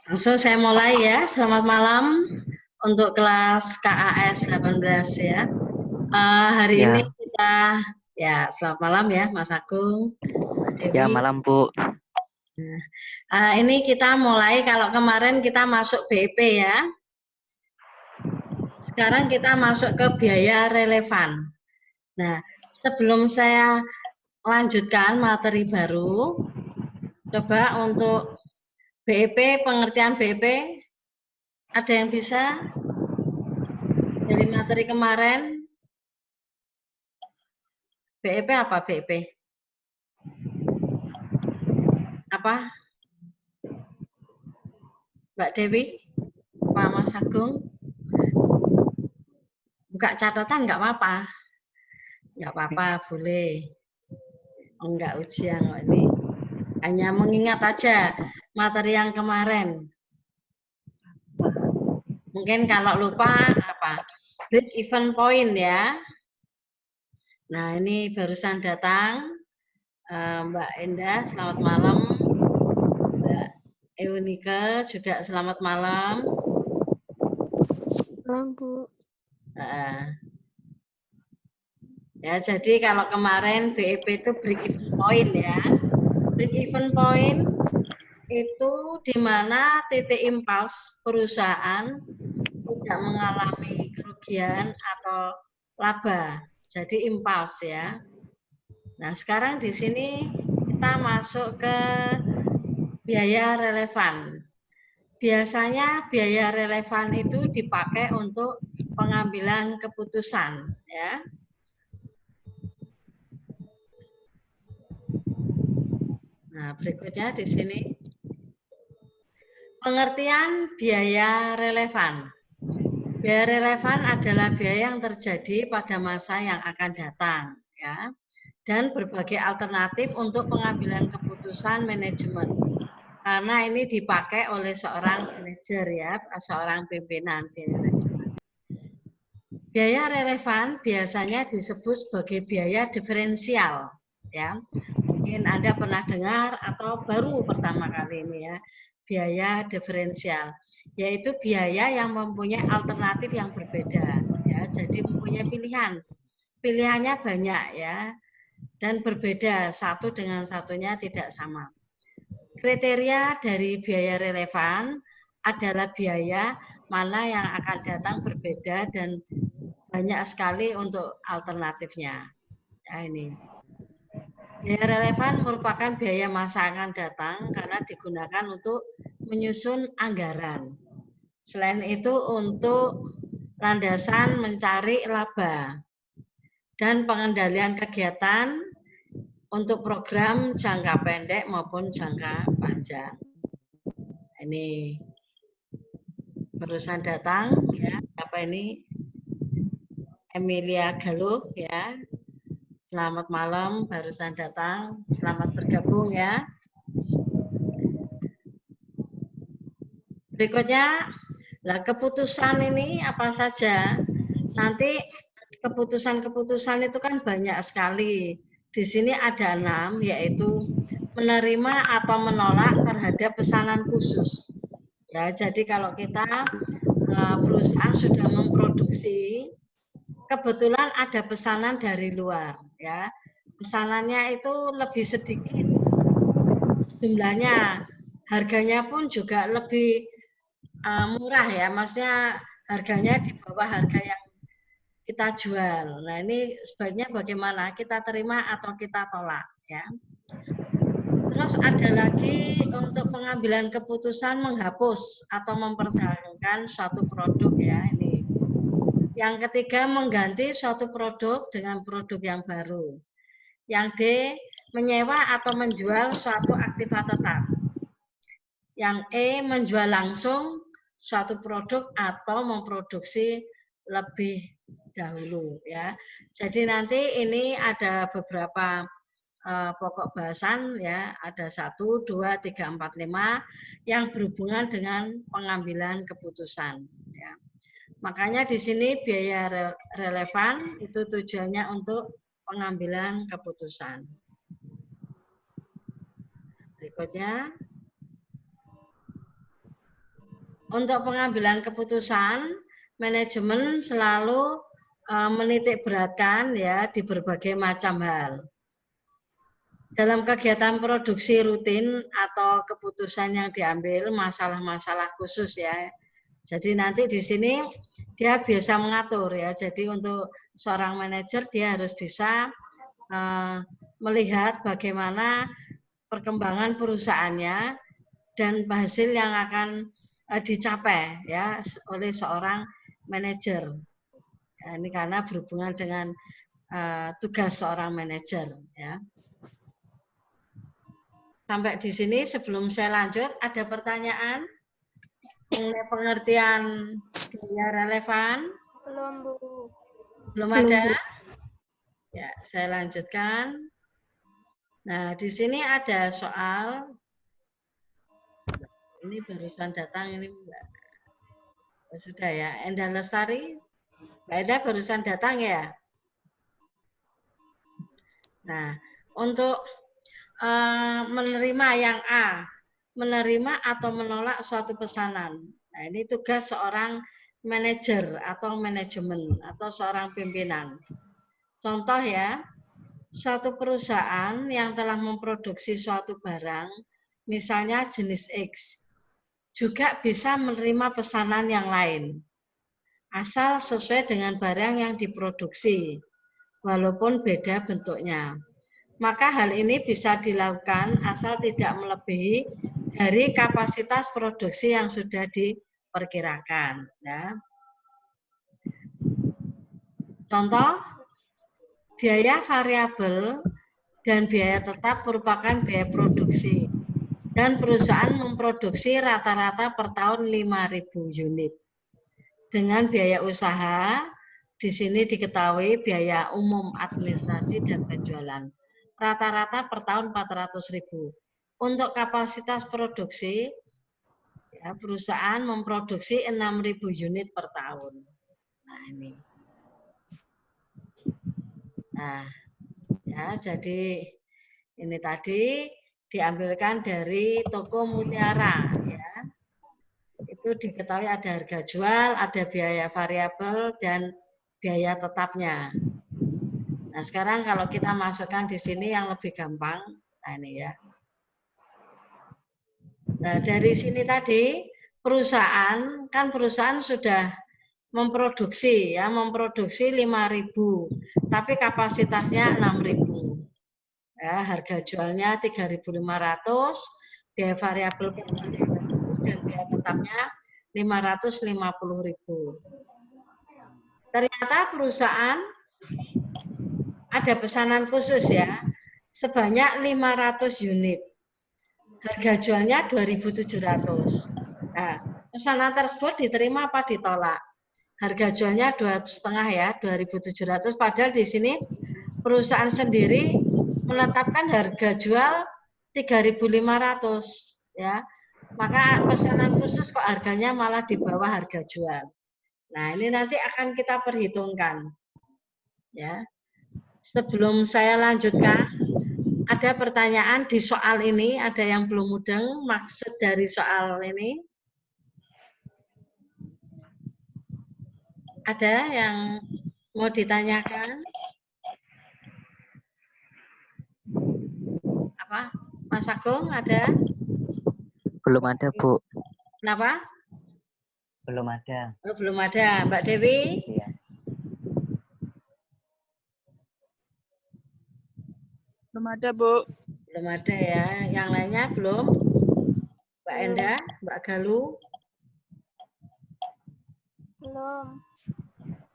Langsung saya mulai ya. Selamat malam untuk kelas KAS 18 ya. Hari ini Ya, kita selamat malam ya Mas Agung, Mbak ya Dewi. malam Bu. Ini kita mulai, kalau kemarin kita masuk BIP ya. Sekarang kita masuk ke biaya relevan. Nah, sebelum saya lanjutkan materi baru, coba untuk BIP, pengertian BIP, ada yang bisa dari materi kemarin? BIP apa BIP? Apa? Mbak Dewi? Pak Mas Agung? Buka catatan nggak apa-apa. Nggak apa-apa, boleh. Enggak ujian kok ini. Hanya mengingat aja materi yang kemarin. Mungkin kalau lupa apa? Break even point ya. Nah, ini barusan datang Mbak Endah, selamat malam. Mbak Eunike juga selamat malam. Malam, Bu. Ya, jadi kalau kemarin BIP itu break even point ya. Break even point itu di mana titik impuls perusahaan tidak mengalami kerugian atau laba. Jadi impuls ya. Nah, sekarang di sini kita masuk ke biaya relevan. Biasanya biaya relevan itu dipakai untuk pengambilan keputusan ya. Nah, berikutnya di sini pengertian biaya relevan. Biaya relevan adalah biaya yang terjadi pada masa yang akan datang, ya, dan berbagai alternatif untuk pengambilan keputusan manajemen. Karena ini dipakai oleh seorang manajer ya, seorang pimpinan. Biaya relevan biasanya disebut sebagai biaya diferensial, ya. Mungkin Anda pernah dengar atau baru pertama kali ini ya, biaya diferensial, yaitu biaya yang mempunyai alternatif yang berbeda, ya. Jadi mempunyai pilihan, pilihannya banyak ya, dan berbeda, satu dengan satunya tidak sama. Kriteria dari biaya relevan adalah biaya mana yang akan datang berbeda dan banyak sekali untuk alternatifnya. Ya, ini. Biaya relevan merupakan biaya masa akan datang karena digunakan untuk menyusun anggaran. Selain itu untuk landasan mencari laba dan pengendalian kegiatan untuk program jangka pendek maupun jangka panjang. Ini barusan datang ya, apa ini? Emilia Galuh ya. Selamat malam, barusan datang. Selamat bergabung ya. Berikutnya, lah keputusan ini apa saja? Nanti keputusan-keputusan itu kan banyak sekali. Di sini ada 6, yaitu menerima atau menolak terhadap pesanan khusus. Ya, jadi kalau kita perusahaan sudah memproduksi, kebetulan ada pesanan dari luar, ya. Pesanannya itu lebih sedikit jumlahnya, harganya pun juga lebih murah ya, maksudnya harganya di bawah harga yang kita jual. Nah, ini sebaiknya bagaimana? Kita terima atau kita tolak ya. Terus ada lagi untuk pengambilan keputusan menghapus atau mempertahankan suatu produk ya ini. Yang ketiga mengganti suatu produk dengan produk yang baru. Yang D menyewa atau menjual suatu aktiva tetap. Yang E menjual langsung suatu produk atau memproduksi lebih dahulu ya. Jadi nanti ini ada beberapa pokok bahasan ya, ada 1, 2, 3, 4, 5 yang berhubungan dengan pengambilan keputusan ya. Makanya di sini biaya relevan itu tujuannya untuk pengambilan keputusan. Berikutnya untuk pengambilan keputusan, manajemen selalu menitik beratkan ya di berbagai macam hal. Dalam kegiatan produksi rutin atau keputusan yang diambil masalah-masalah khusus ya. Jadi nanti di sini dia biasa mengatur ya. Jadi untuk seorang manajer dia harus bisa melihat bagaimana perkembangan perusahaannya dan hasil yang akan dicapai ya oleh seorang manajer. Ya, ini karena berhubungan dengan tugas seorang manajer ya. Sampai di sini sebelum saya lanjut, ada pertanyaan mengenai pengertian biaya relevan? Belum, Bu. Belum ada? Ya, saya lanjutkan. Nah, di sini ada soal, ini barusan datang, ini Mbak. Sudah ya, Enda Lestari? Mbak Enda barusan datang ya? Nah, untuk menerima yang A, menerima atau menolak suatu pesanan. Nah, ini tugas seorang manajer atau manajemen atau seorang pimpinan. Contoh ya, suatu perusahaan yang telah memproduksi suatu barang, misalnya jenis X, juga bisa menerima pesanan yang lain, asal sesuai dengan barang yang diproduksi, walaupun beda bentuknya. Maka hal ini bisa dilakukan asal tidak melebihi dari kapasitas produksi yang sudah diperkirakan. Ya. Contoh, biaya variabel dan biaya tetap merupakan biaya produksi. Dan perusahaan memproduksi rata-rata per tahun 5.000 unit. Dengan biaya usaha, di sini diketahui biaya umum administrasi dan penjualan. Rata-rata per tahun 400.000. Untuk kapasitas produksi, ya, perusahaan memproduksi 6.000 unit per tahun. Nah ini. Nah, ya jadi ini tadi diambilkan dari toko Mutiara, ya. Itu diketahui ada harga jual, ada biaya variabel dan biaya tetapnya. Nah, sekarang kalau kita masukkan di sini yang lebih gampang, nah ini ya. Nah, dari sini tadi perusahaan sudah memproduksi ya, memproduksi 5.000, tapi kapasitasnya 6.000. Ya, harga jualnya 3.500, biaya variabel dan biaya tetapnya 550.000. Ternyata perusahaan ada pesanan khusus ya, sebanyak 500 unit. Harga jualnya 2.700. Nah, pesanan tersebut diterima apa ditolak? Harga jualnya 2,5 ya, 2.700. Padahal di sini perusahaan sendiri menetapkan harga jual 3.500 ya. Maka pesanan khusus kok harganya malah di bawah harga jual. Nah, ini nanti akan kita perhitungkan. Ya. Sebelum saya lanjutkan, ada pertanyaan di soal ini, ada yang belum mudeng maksud dari soal ini? Ada yang mau ditanyakan? Apa? Mas Agung ada? Belum ada, Bu. Kenapa? Belum ada. Oh, belum ada. Mbak Dewi? Iya. Belum ada, Bu. Belum ada ya. Yang lainnya belum? Mbak Enda, Mbak Galuh? Belum.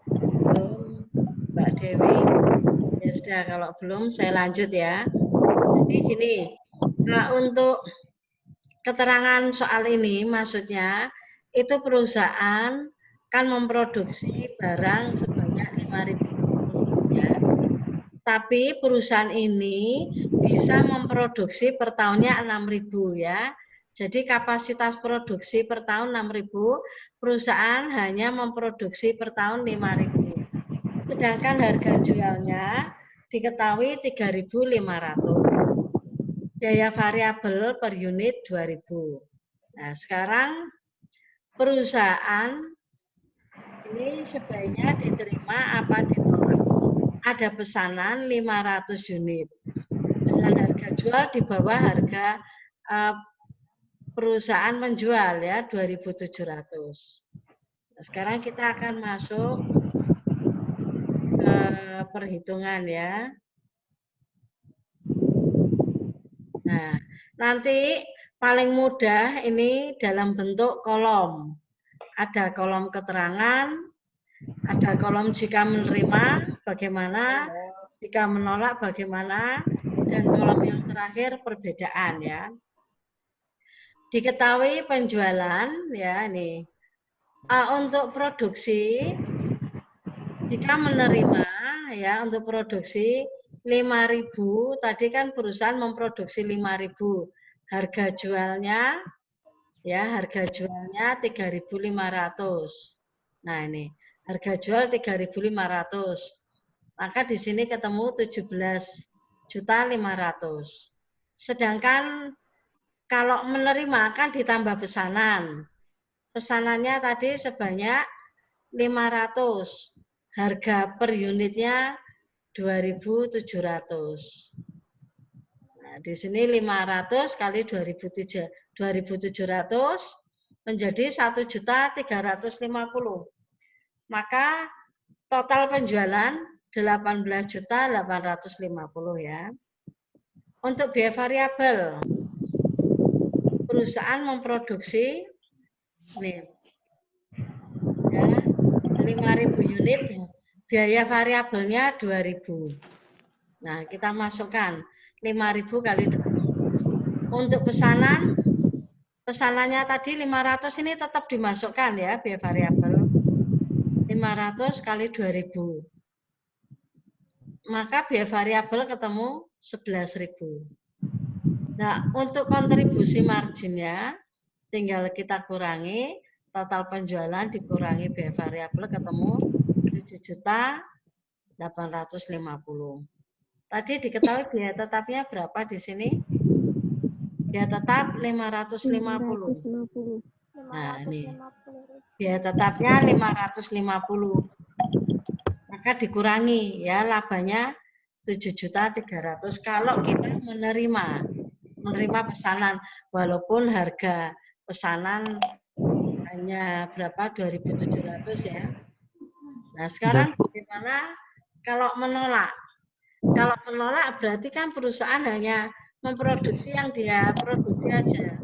Belum. Mbak Dewi? Ya sudah, kalau belum saya lanjut ya. Jadi gini, nah untuk keterangan soal ini maksudnya itu perusahaan kan memproduksi barang sebanyak 5.000 ya. Tapi perusahaan ini bisa memproduksi per tahunnya 6.000 ya. Jadi kapasitas produksi per tahun 6.000, perusahaan hanya memproduksi per tahun 5.000. Sedangkan harga jualnya diketahui 3.500. Biaya variabel per unit 2.000. Nah, sekarang perusahaan ini sebaiknya diterima apa ditolak. Ada pesanan 500 unit dengan harga jual di bawah harga perusahaan menjual ya 2.700. Nah, sekarang kita akan masuk ke perhitungan ya. Nah, nanti paling mudah ini dalam bentuk kolom. Ada kolom keterangan, ada kolom jika menerima bagaimana, jika menolak bagaimana, dan kolom yang terakhir perbedaan ya. Diketahui penjualan ya ini. Untuk produksi jika menerima ya untuk produksi 5.000, tadi kan perusahaan memproduksi 5.000. Harga jualnya ya, harga jualnya 3.500. Nah, ini harga jual 3.500. Maka di sini ketemu 17.500.000. Sedangkan kalau menerima kan ditambah pesanan. Pesanannya tadi sebanyak 500. Harga per unitnya 2.700. Nah, di sini 500 kali 2.700 menjadi 1.350.000. Maka total penjualan 18.850.000 ya. Untuk biaya variabel, perusahaan memproduksi nih, ya, 5.000 unit, biaya variabelnya 2.000. Nah, kita masukkan 5.000 kali 2.000. Untuk pesanannya tadi 500 ini tetap dimasukkan ya, biaya variabel. 500 kali 2.000. Maka biaya variabel ketemu 11.000. Nah, untuk kontribusi marginnya tinggal kita kurangi, total penjualan dikurangi biaya variabel ketemu 7.850.000. Tadi diketahui biaya tetapnya berapa di sini? Biaya tetap 550. Nah, ini biaya tetapnya 550. Maka dikurangi ya labanya 7.300.000 kalau kita menerima pesanan walaupun harga pesanan hanya berapa 2.700 ya. Nah, sekarang bagaimana kalau menolak? Kalau menolak berarti kan perusahaan hanya memproduksi yang dia produksi aja.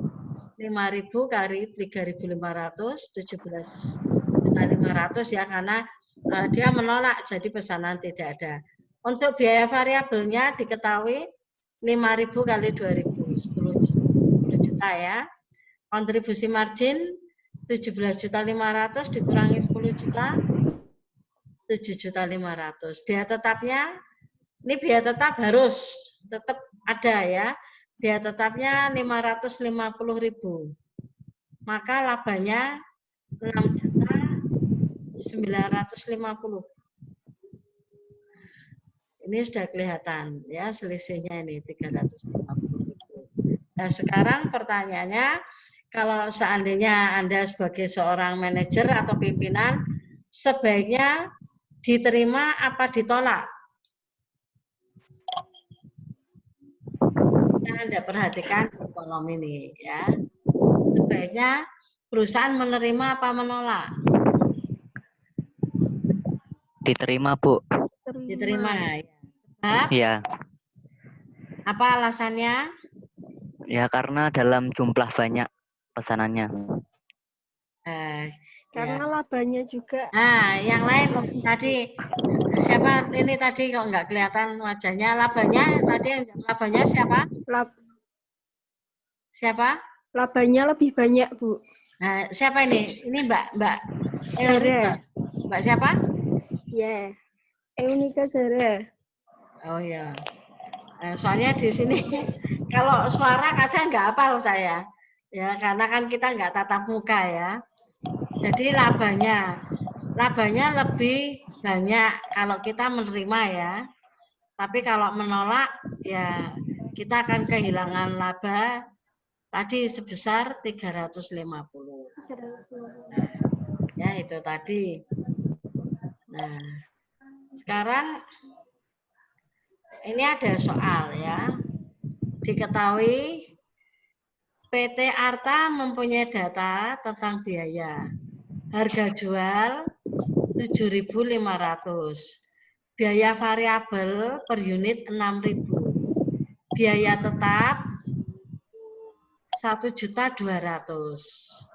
5.000 kali 3.500, 17.500 ya, karena dia menolak jadi pesanan tidak ada. Untuk biaya variabelnya diketahui 5.000 kali 2.000, 10 juta ya. Kontribusi margin 17.500 dikurangi 10 juta, 7.500. Biaya tetapnya, ini biaya tetap harus tetap ada ya. Biaya tetapnya 550.000. Maka labanya 6.950.000. Ini sudah kelihatan ya selisihnya ini 350.000. Nah, sekarang pertanyaannya, kalau seandainya Anda sebagai seorang manajer atau pimpinan, sebaiknya diterima apa ditolak? Nah, Anda perhatikan di kolom ini ya. Sebaiknya perusahaan menerima apa menolak? Diterima, Bu. Diterima ya. Sebab Ya, apa alasannya? ya karena dalam jumlah banyak pesanannya. Karena Ya. labanya juga. Nah, yang lain tadi siapa ini tadi kok nggak kelihatan wajahnya? Labanya tadi yang labanya siapa? Siapa? Labanya lebih banyak, Bu. Nah, siapa ini? Ini Mbak Zara. Mbak siapa? Ya. Eunika Zara. Oh ya. Soalnya di sini kalau suara kadang nggak hafal saya. Ya, karena kan kita nggak tatap muka ya. Jadi labanya lebih banyak kalau kita menerima ya. Tapi kalau menolak ya kita akan kehilangan laba tadi sebesar 350. Ya, itu tadi. Nah, sekarang ini ada soal ya. Diketahui PT Arta mempunyai data tentang biaya. Harga jual 7.500. Biaya variabel per unit 6.000. Biaya tetap 1.200.000.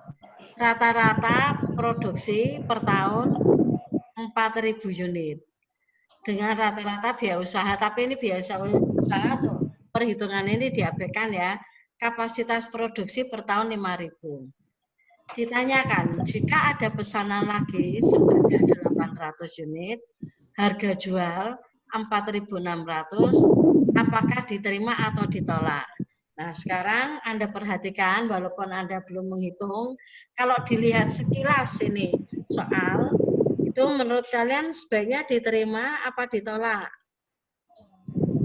Rata-rata produksi per tahun 4.000 unit. Dengan rata-rata biaya usaha, tapi ini biaya usaha perhitungan ini diabaikan ya. Kapasitas produksi per tahun 5.000. Ditanyakan, jika ada pesanan lagi sebanyak 800 unit, harga jual 4.600, apakah diterima atau ditolak? Nah, sekarang Anda perhatikan, walaupun Anda belum menghitung, kalau dilihat sekilas ini soal, itu menurut kalian sebaiknya diterima apa ditolak?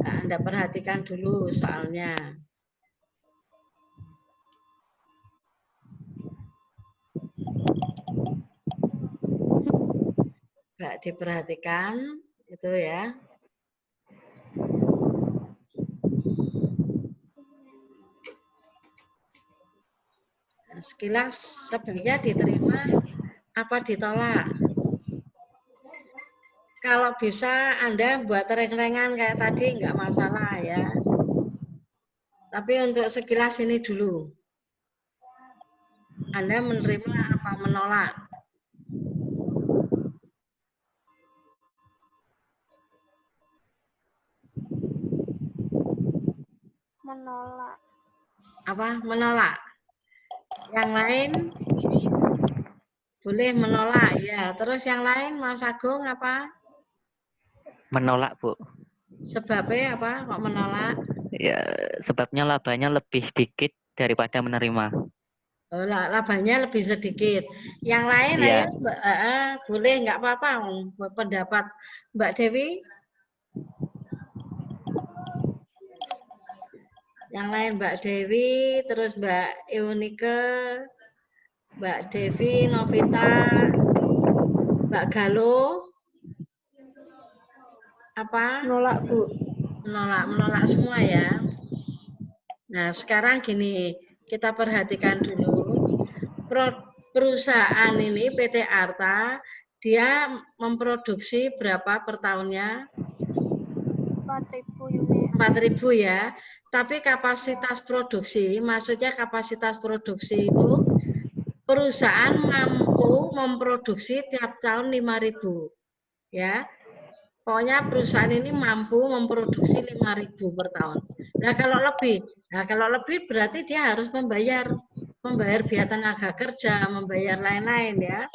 Nah, Anda perhatikan dulu soalnya. Nggak diperhatikan, itu ya. Sekilas sebaiknya diterima apa ditolak? Kalau bisa Anda buat reng-rengan kayak tadi nggak masalah ya. Tapi untuk sekilas ini dulu. Anda menerima apa menolak? Menolak. Apa? Menolak. Yang lain boleh menolak ya. Terus yang lain Mas Agung apa? Menolak, Bu. Sebabnya apa kok menolak? Ya, sebabnya labanya lebih dikit daripada menerima. Oh, labanya lebih sedikit. Yang lain ayo Iya. Mbak, boleh nggak apa-apa pendapat Mbak Dewi? Yang lain Mbak Dewi, terus Mbak Eunike, Mbak Devi, Novita, Mbak Galo, apa? Menolak, Bu. Menolak semua ya. Nah, sekarang gini, kita perhatikan dulu. Perusahaan ini PT Arta, dia memproduksi berapa per tahunnya? 4.000 unit. 4.000 ya. Tapi kapasitas produksi, maksudnya kapasitas produksi itu perusahaan mampu memproduksi tiap tahun 5.000. Ya. Pokoknya perusahaan ini mampu memproduksi 5.000 per tahun. Nah, kalau lebih berarti dia harus membayar biaya tenaga kerja, membayar lain-lain ya.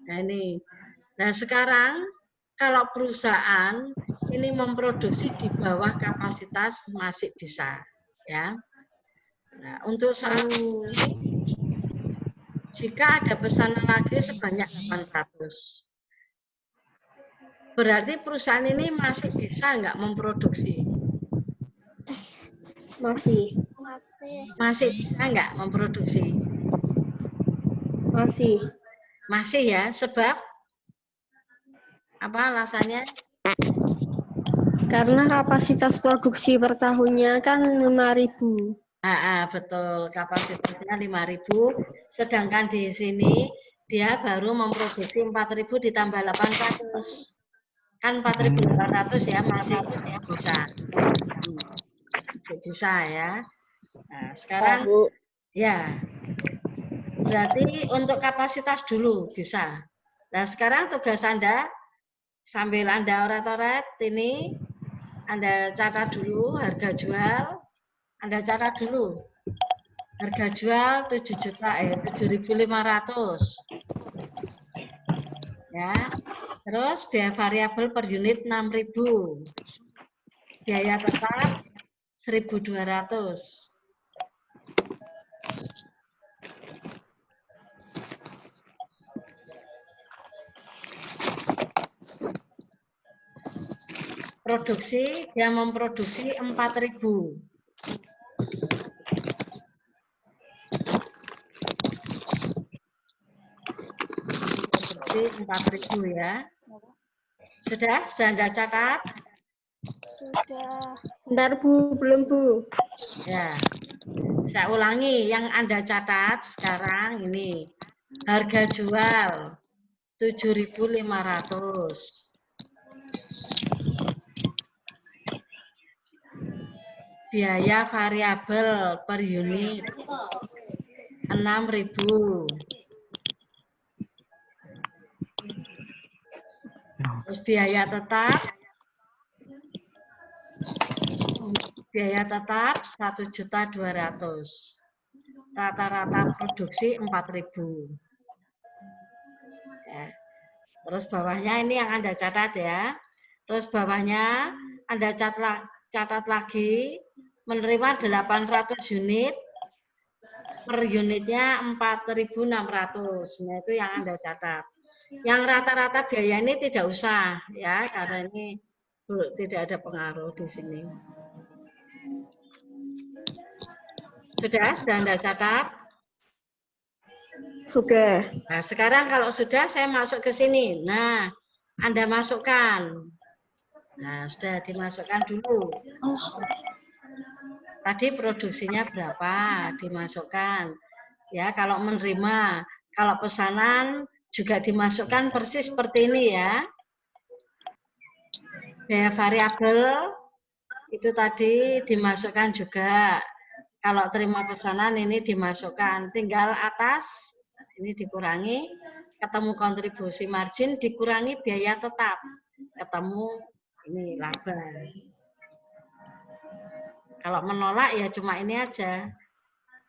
Nah, ini. Nah, sekarang kalau perusahaan ini memproduksi di bawah kapasitas masih bisa, ya. Nah, untuk saat ini, jika ada pesanan lagi sebanyak 800, berarti perusahaan ini masih bisa nggak memproduksi? Masih. Masih bisa nggak memproduksi? Masih. Masih ya, sebab apa alasannya? Karena kapasitas produksi per tahunnya kan 5.000. Betul, kapasitasnya 5.000, sedangkan di sini dia baru memproduksi 4.000 ditambah 800. Kan 4.800 ya, masih bisa. Masih bisa ya. Nah, sekarang ya. Berarti untuk kapasitas dulu bisa. Nah, sekarang tugas Anda sambil Anda oret-oret ini Anda catat dulu harga jual. Anda catat dulu. Harga jual 7.500. Ya. Terus biaya variabel per unit 6.000. Biaya tetap 1.200. Produksi, dia memproduksi 4.000. produksi 4.000 ya. Sudah Anda catat? Sudah. Bentar Bu, belum Bu. Ya. Saya ulangi, yang Anda catat sekarang ini harga jual 7.500. Biaya variabel per unit 6.000. Terus biaya tetap 1.200.000. Rata-rata produksi 4.000. Ya. Terus bawahnya ini yang Anda catat ya. Terus bawahnya Anda catat lagi menerima 800 unit, per unitnya 4.600. Nah, itu yang Anda catat. Yang rata-rata biaya ini tidak usah ya, karena ini tidak ada pengaruh di sini. Sudah Anda catat? Sudah. Nah, sekarang kalau sudah saya masuk ke sini. Nah, Anda masukkan. Nah, sudah dimasukkan dulu. Tadi produksinya berapa? Dimasukkan. Ya, kalau menerima, kalau pesanan juga dimasukkan persis seperti ini ya. Biaya variabel itu tadi dimasukkan juga. Kalau terima pesanan ini dimasukkan, tinggal atas ini dikurangi, ketemu kontribusi margin, dikurangi biaya tetap, ketemu ini laba. Kalau menolak ya cuma ini aja,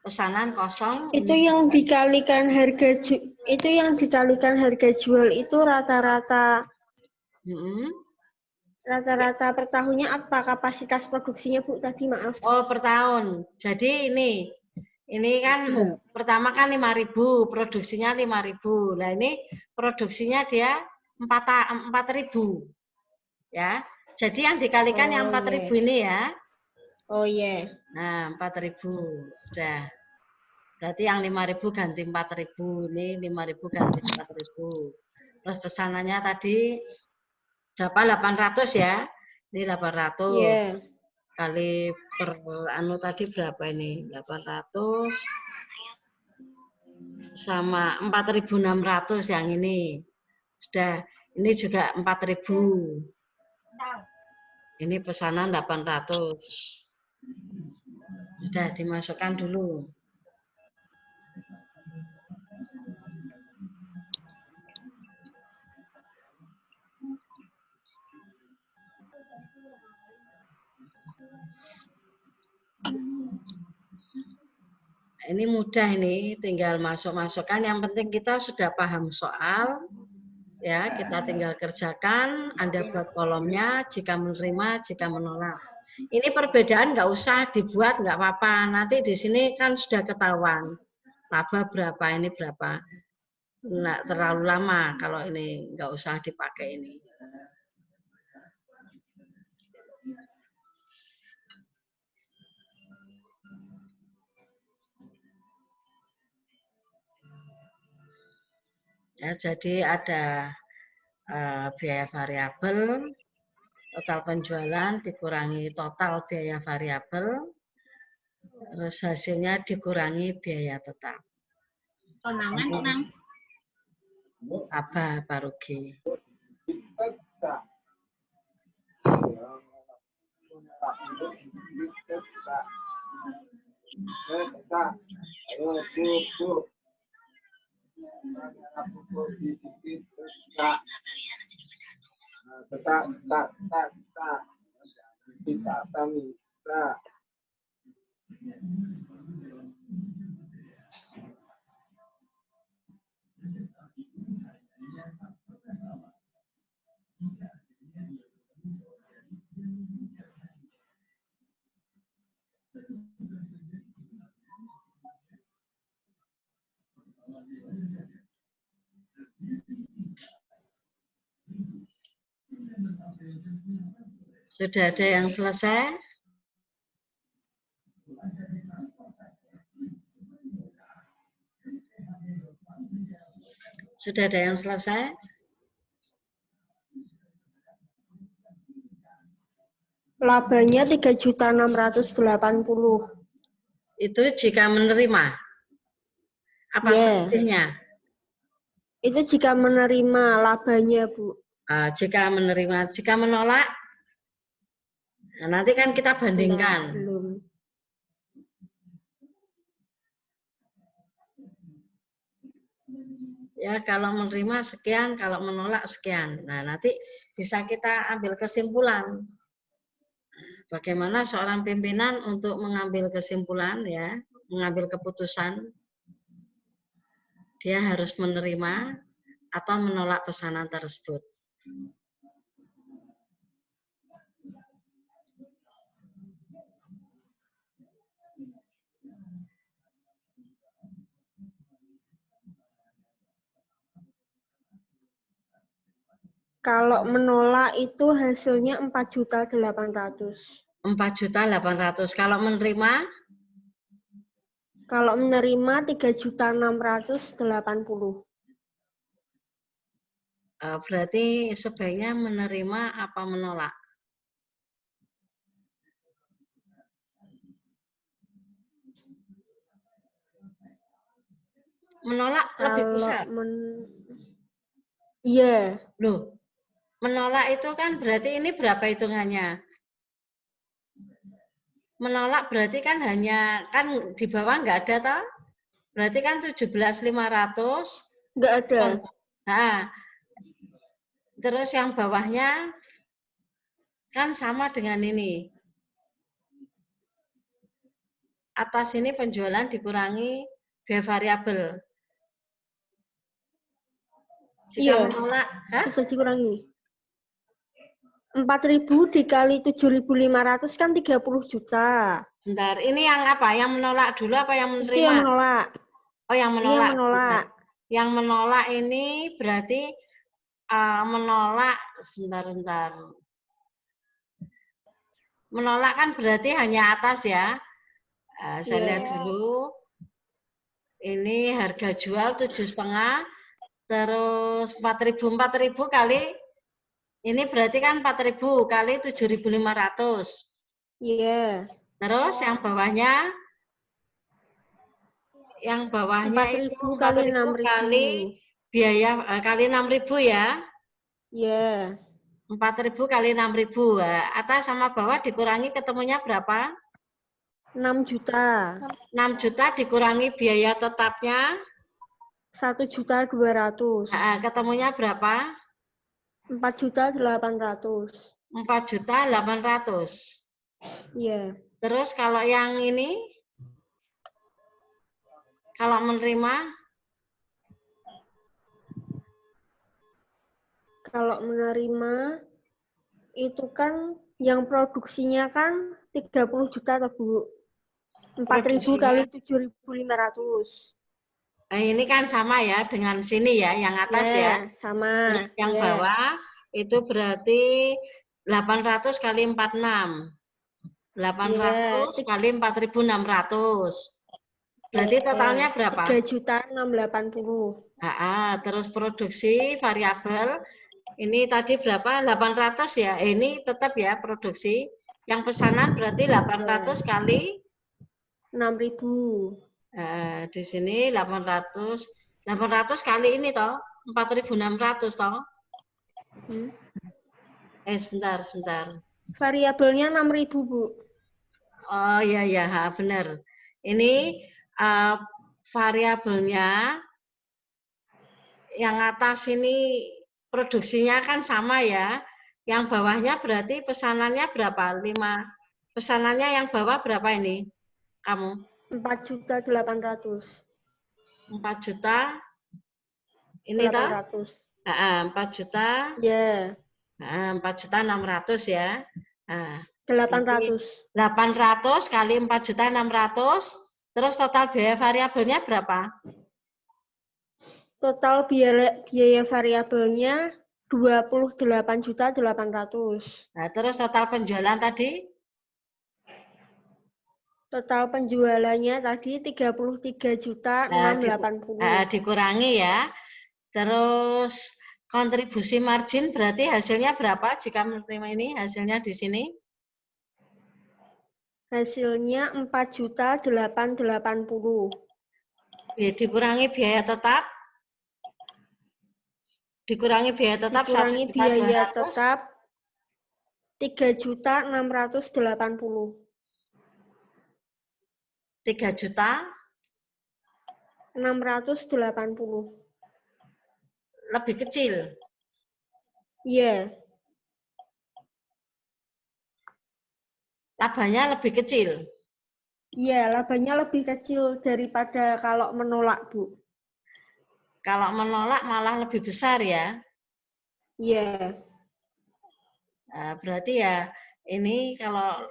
pesanan kosong. Itu yang dikalikan harga jual itu rata-rata. Rata-rata per tahunnya apa kapasitas produksinya Bu tadi, maaf? Oh, per tahun. Jadi ini kan pertama kan 5.000, produksinya 5.000. Nah, ini produksinya dia 4.000. Ya. Jadi yang dikalikan yang 4.000 ini ya. Oh iya. Nah, 4.000. Udah. Berarti yang 5.000 ganti 4.000, ini 5.000 ganti 4.000. Terus pesanannya tadi berapa? 800 ya. Ini 800. Yeah. Kali per anu tadi berapa ini? 800 sama 4.600 yang ini. Sudah, ini juga 4.000. Ini pesanan 800. Sudah dimasukkan dulu. Ini mudah ini, tinggal masuk-masukkan. Yang penting kita sudah paham soal, ya kita tinggal kerjakan. Anda buat kolomnya, jika menerima, jika menolak. Ini perbedaan nggak usah dibuat, nggak apa-apa. Nanti di sini kan sudah ketahuan laba berapa, ini berapa. Nggak terlalu lama kalau ini nggak usah dipakai ini. Ya, jadi ada biaya variabel, total penjualan dikurangi total biaya variabel, terus hasilnya dikurangi biaya tetap. Apa rugi? Sudah ada yang selesai? Sudah ada yang selesai? Labanya 3.680.000. Itu jika menerima. Apa Ya. selisihnya? Itu jika menerima labanya, Bu. Jika menerima, jika menolak, nah, nanti kan kita Enggak, bandingkan. belum. Ya, kalau menerima sekian, kalau menolak sekian. Nah, nanti bisa kita ambil kesimpulan. Bagaimana seorang pimpinan untuk mengambil kesimpulan, ya, mengambil keputusan, dia harus menerima atau menolak pesanan tersebut. Kalau menolak itu hasilnya 4.800.000. 4.800.000. Kalau menerima, Kalau menerima 3.680.000. berarti sebaiknya menerima apa menolak? Menolak lebih besar. Iya. Loh, menolak itu kan berarti ini berapa hitungannya? Menolak berarti kan hanya, kan di bawah nggak ada toh? Berarti kan 17.500. Nggak ada. Nah, terus yang bawahnya kan sama dengan ini. Atas ini penjualan dikurangi biaya variabel. Jika menolak, sudah dikurangi. 4.000 dikali 7.500 kan 30 juta. Bentar, ini yang apa? Yang menolak dulu apa yang menerima? Itu yang menolak. Oh, yang menolak. Ini yang menolak. Yang menolak ini berarti menolak, sebentar. Menolak kan berarti hanya atas ya. Saya lihat dulu. Ini harga jual 7,5, terus 4.000 kali, ini berarti kan 4.000 kali 7.500. Iya. Terus yang bawahnya itu 4.000 kali biaya kali 6.000 ya. Iya. 4.000 kali 6.000. Atas sama bawah dikurangi ketemunya berapa? 6 juta. 6 juta dikurangi biaya tetapnya 1.200.000. Ketemunya berapa? 4.800.000. 4.800.000. Iya. Terus kalau yang ini, kalau menerima? Kalau menerima, itu kan yang produksinya kan 30 juta, Bu. 4.000 kali 7.500. Nah, ini kan sama ya dengan sini ya, yang atas ya. Sama. Yang bawah itu berarti 800 kali 46. 800 kali 4.600. Berarti totalnya berapa? 3.680.000. Terus produksi variabel ini tadi berapa? 800 ya. Ini tetap ya produksi. Yang pesanan berarti 800 kali 6.000. Di sini 800 kali ini toh 4.600 toh. Sebentar. Variabelnya 6.000, Bu. Oh ya, benar. Ini variabelnya yang atas ini produksinya kan sama ya. Yang bawahnya berarti pesanannya berapa? 5. Pesanannya yang bawah berapa ini? Kamu? 4.800.000. 4 juta. Ini toh? 4 juta. Ya. 4.600.000 ya. 800. 800 kali 4.600.000. Terus total biaya variabelnya berapa? Total biaya variabelnya 28.800.000. Nah, terus total penjualan tadi? Total penjualannya tadi 33.680.000. Dikurangi ya. Terus kontribusi margin berarti hasilnya berapa jika menerima ini? Hasilnya di sini? Hasilnya 4.880.000. Dikurangi biaya tetap. Dikurangi biaya tetap Dikurangi biaya 1.200.000. tetap 3.680.000. 3.680.000. Lebih kecil. Iya. Labanya lebih kecil. Iya, labanya lebih kecil daripada kalau menolak, Bu. Kalau menolak malah lebih besar ya. Iya. Nah, berarti ya ini kalau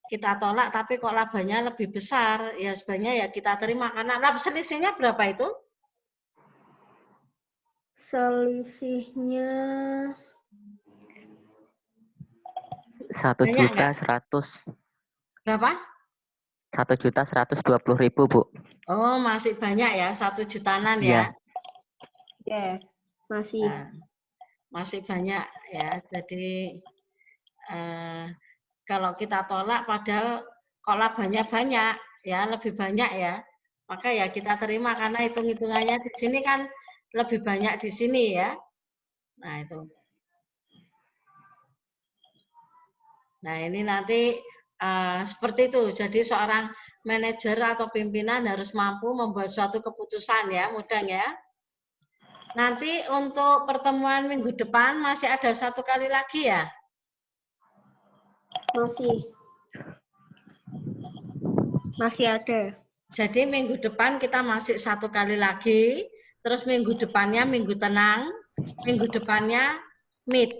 kita tolak tapi kok labanya lebih besar, ya sebenarnya ya kita terima karena selisihnya berapa itu? Selisihnya 1.100.000. Berapa? 1.120.000, Bu. Oh, masih banyak ya, 1 jutaan Iya. ya. ya masih. Nah, masih banyak ya. Jadi kalau kita tolak padahal kok labanya banyak ya, lebih banyak ya. Maka ya kita terima karena hitung-hitungannya di sini kan lebih banyak di sini ya. Nah, itu. Nah, ini nanti seperti itu. Jadi seorang manajer atau pimpinan harus mampu membuat suatu keputusan ya, Mudang ya. Nanti untuk pertemuan minggu depan masih ada 1 kali lagi ya? Masih ada. Jadi minggu depan kita masih 1 kali lagi, terus minggu depannya minggu tenang, minggu depannya meet.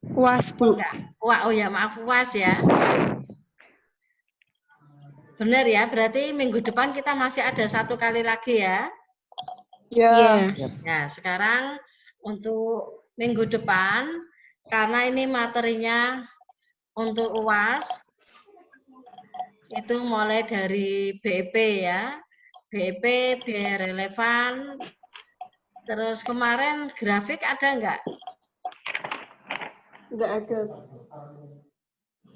UAS, Bu. Wah, oh ya maaf, UAS ya. Benar ya, berarti minggu depan kita masih ada 1 kali lagi ya. Iya. Nah, sekarang untuk minggu depan, karena ini materinya untuk UAS, itu mulai dari BEP ya. BEP, biaya relevan, terus kemarin grafik ada enggak? Enggak ada.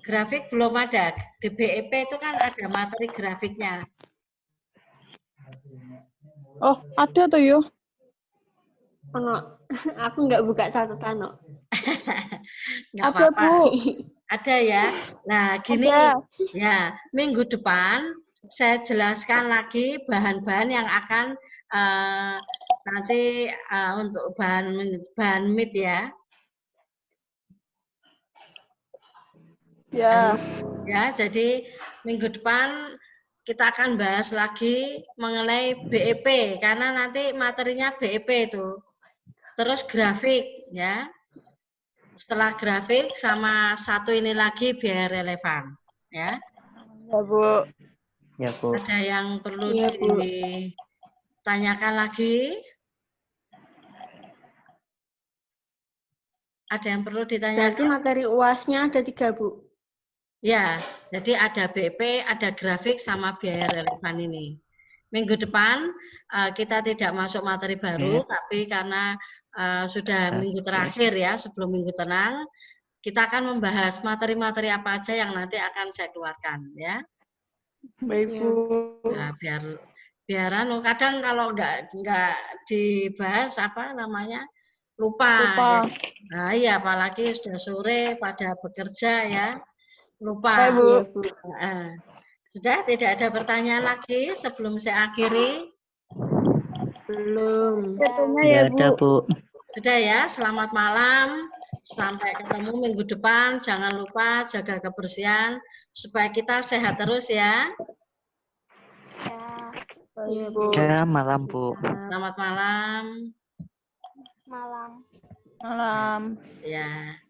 Grafik belum ada. Di BEP itu kan ada materi grafiknya. Oh, ada tuh yo. Ono. Aku enggak buka catatan, no. Enggak Ada, apa-apa. Bu. Ada ya. Nah, gini. Ada. Ya, minggu depan saya jelaskan lagi bahan-bahan yang akan nanti untuk bahan meat ya. Ya. Ya, jadi minggu depan kita akan bahas lagi mengenai BEP karena nanti materinya BEP itu. Terus grafik ya. Setelah grafik sama satu ini lagi biaya relevan ya. Ya, Bu. Ya, Bu. Ada yang perlu Iya, Bu. ditanyakan lagi? Ada yang perlu ditanyakan? Berarti materi UAS-nya ada 3, Bu. Ya, jadi ada BP, ada grafik, sama biaya relevan ini. Minggu depan kita tidak masuk materi baru, tapi karena sudah minggu terakhir ya, sebelum minggu tenang, kita akan membahas materi-materi apa aja yang nanti akan saya keluarkan ya. Baik, Bu. Nah, biar kadang kalau nggak dibahas apa namanya lupa. Ya. Nah, iya apalagi sudah sore pada bekerja ya. Lupa. Baik, Bu. Iya, Bu. Nah, sudah tidak ada pertanyaan lagi sebelum saya akhiri? Belum. Katanya Tidak ya, ada, Bu. Sudah ya, selamat malam. Sampai ketemu minggu depan. Jangan lupa jaga kebersihan supaya kita sehat terus ya. Iya, Bu. Ya, malam, Bu. Selamat malam. Malam. Ya.